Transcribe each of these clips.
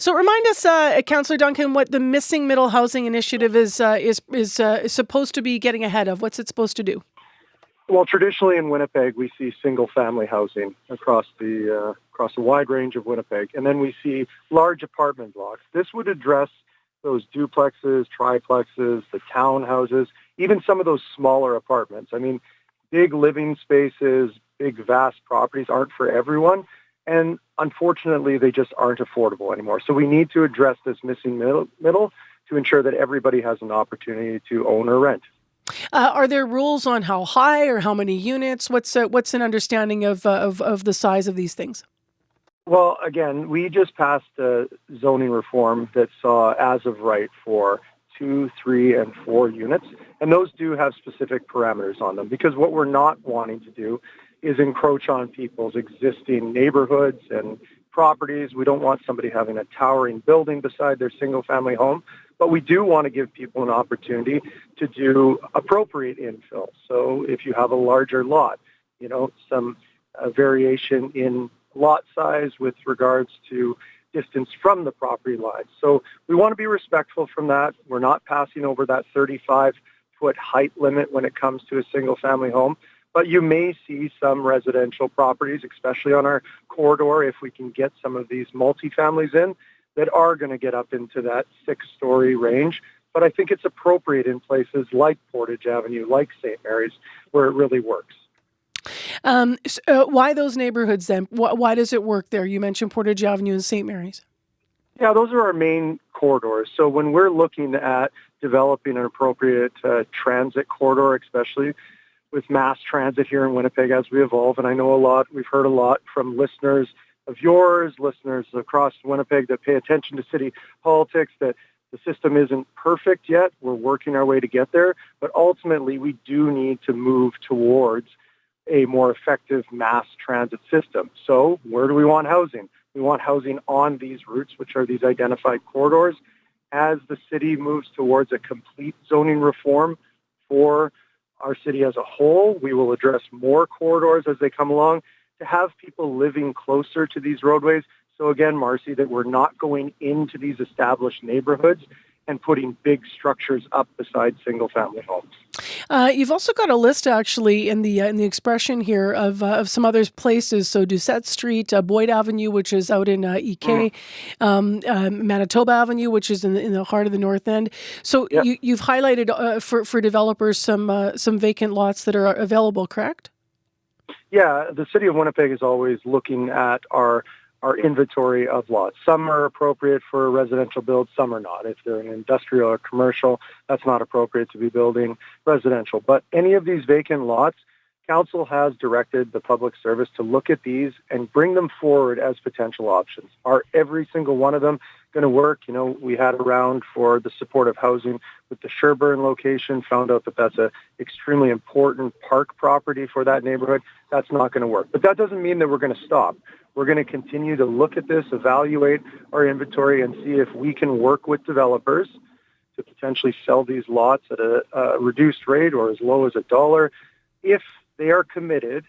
So remind us, Councillor Duncan, what the Missing Middle Housing Initiative is supposed to be getting ahead of. What's it supposed to do? Well, traditionally in Winnipeg, we see single-family housing across a wide range of Winnipeg, and then we see large apartment blocks. This would address those duplexes, triplexes, the townhouses, even some of those smaller apartments. I mean, big living spaces, big vast properties aren't for everyone, and unfortunately, they just aren't affordable anymore. So we need to address this missing middle to ensure that everybody has an opportunity to own or rent. Are there rules on how high or how many units? What's an understanding of the size of these things? Well, again, we just passed a zoning reform that saw as of right for 2, 3, and 4 units. And those do have specific parameters on them, because what we're not wanting to do is encroach on people's existing neighborhoods and properties. We don't want somebody having a towering building beside their single-family home, but we do want to give people an opportunity to do appropriate infill. So if you have a larger lot, some variation in lot size with regards to distance from the property line. So we want to be respectful from that. We're not passing over that 35-foot height limit when it comes to a single-family home. But you may see some residential properties, especially on our corridor, if we can get some of these multifamilies in, that are going to get up into that 6-story range. But I think it's appropriate in places like Portage Avenue, like St. Mary's, where it really works. Why those neighborhoods then? Why does it work there? You mentioned Portage Avenue and St. Mary's. Yeah, those are our main corridors. So when we're looking at developing an appropriate transit corridor, especially with mass transit here in Winnipeg as we evolve, and I know we've heard a lot from listeners of yours, listeners across Winnipeg that pay attention to city politics, that the system isn't perfect yet. We're working our way to get there, but ultimately we do need to move towards a more effective mass transit system. So where do we want housing? We want housing on these routes, which are these identified corridors. As the city moves towards a complete zoning reform for our city as a whole, we will address more corridors as they come along to have people living closer to these roadways. So again, Marcy, that we're not going into these established neighborhoods and putting big structures up beside single-family homes. You've also got a list, actually, in the expression here of some other places. So Doucette Street, Boyd Avenue, which is out in EK, Manitoba Avenue, which is in the heart of the North End. So yep. You've highlighted for developers some vacant lots that are available, correct? Yeah, the City of Winnipeg is always looking at our inventory of lots. Some are appropriate for residential build, some are not. If they're an industrial or commercial, that's not appropriate to be building residential. But any of these vacant lots, Council has directed the public service to look at these and bring them forward as potential options. Are every single one of them going to work? We had a round for the supportive housing with the Sherburne location, found out that that's an extremely important park property for that neighborhood. That's not going to work. But that doesn't mean that we're going to stop. We're going to continue to look at this, evaluate our inventory, and see if we can work with developers to potentially sell these lots at a reduced rate or as low as $1 if they are committed.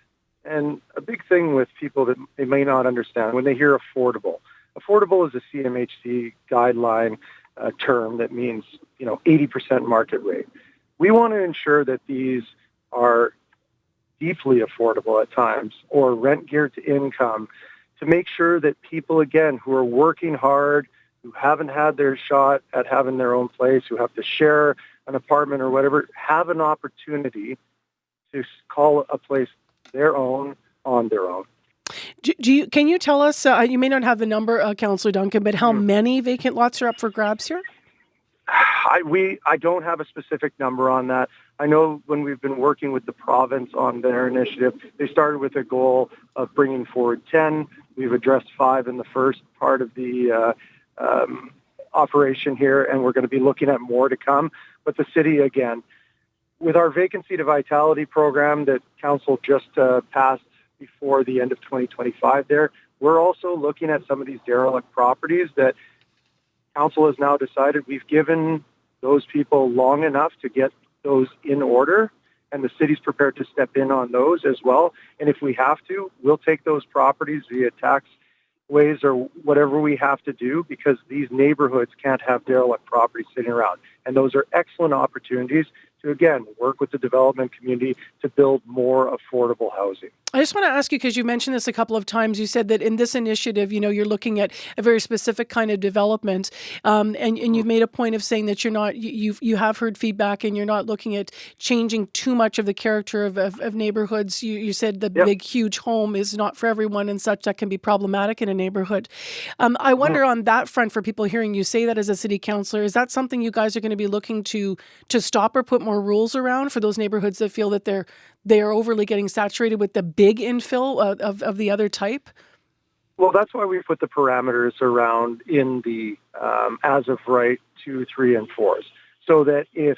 And a big thing with people that they may not understand when they hear affordable. Affordable is a CMHC guideline term that means 80% market rate. We want to ensure that these are deeply affordable at times or rent geared to income, to make sure that people, again, who are working hard, who haven't had their shot at having their own place, who have to share an apartment or whatever, have an opportunity to call a place their own on their own. Can you tell us, you may not have the number, Councillor Duncan, but how many vacant lots are up for grabs here? I don't have a specific number on that. I know when we've been working with the province on their initiative, they started with a goal of bringing forward 10. We've addressed 5 in the first part of the operation here, and we're going to be looking at more to come. But the city, again, with our vacancy to vitality program that Council just passed before the end of 2025 there, we're also looking at some of these derelict properties that Council has now decided we've given those people long enough to get those in order, and the city's prepared to step in on those as well. And if we have to, we'll take those properties via tax ways or whatever we have to do, because these neighborhoods can't have derelict property sitting around. And those are excellent opportunities to, again, work with the development community to build more affordable housing. I just want to ask you, because you mentioned this a couple of times, you said that in this initiative, you're looking at a very specific kind of development, and you've made a point of saying that you have heard feedback and you're not looking at changing too much of the character of neighborhoods. You said the big, huge home is not for everyone and such. That can be problematic in a neighborhood. I wonder on that front, for people hearing you say that as a city councillor, is that something you guys are going to be looking to stop or put more rules around for those neighborhoods that feel that they are overly getting saturated with the big infill of the other type? Well, that's why we put the parameters around in the as of right 2, 3, and 4s, so that if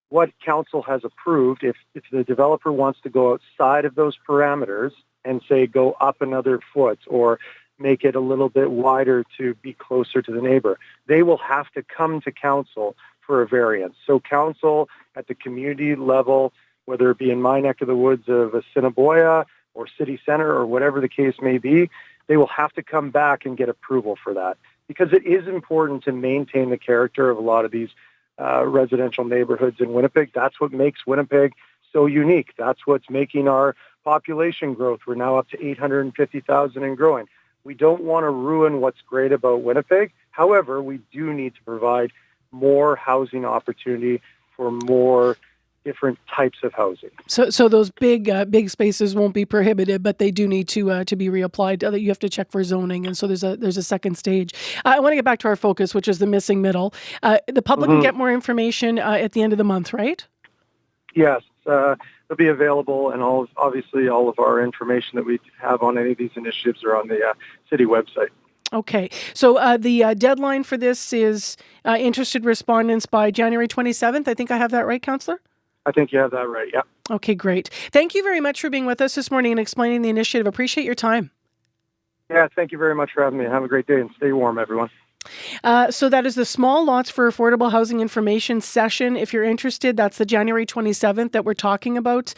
what council has approved, if the developer wants to go outside of those parameters and say go up another foot or make it a little bit wider to be closer to the neighbor, they will have to come to council for a variance. So council at the community level, whether it be in my neck of the woods of Assiniboia or city center or whatever the case may be, they will have to come back and get approval for that, because it is important to maintain the character of a lot of these residential neighborhoods in Winnipeg. That's what makes Winnipeg so unique. That's what's making our population growth. We're now up to 850,000 and growing. We don't want to ruin what's great about Winnipeg. However, we do need to provide more housing opportunity for more different types of housing. So those big spaces won't be prohibited, but they do need to be reapplied. You have to check for zoning, and so there's a second stage. I want to get back to our focus, which is the missing middle. The public can get more information at the end of the month, right? Yes, it'll be available, and obviously all of our information that we have on any of these initiatives are on the city website. Okay, so the deadline for this is interested respondents by January 27th. I think I have that right, Councillor? I think you have that right, yeah. Okay, great. Thank you very much for being with us this morning and explaining the initiative. Appreciate your time. Yeah, thank you very much for having me. Have a great day and stay warm, everyone. So that is the Small Lots for Affordable Housing Information session. If you're interested, that's the January 27th that we're talking about.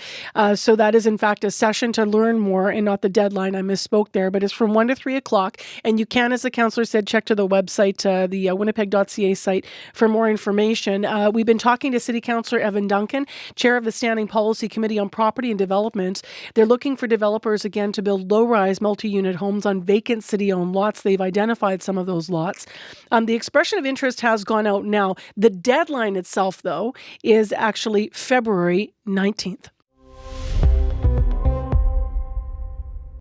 So that is, in fact, a session to learn more and not the deadline. I misspoke there, but it's from 1 to 3 o'clock. And you can, as the councillor said, check to the website, the winnipeg.ca site for more information. We've been talking to City Councillor Evan Duncan, Chair of the Standing Policy Committee on Property and Development. They're looking for developers, again, to build low-rise multi-unit homes on vacant city-owned lots. They've identified some of those lots. The expression of interest has gone out now. The deadline itself, though, is actually February 19th.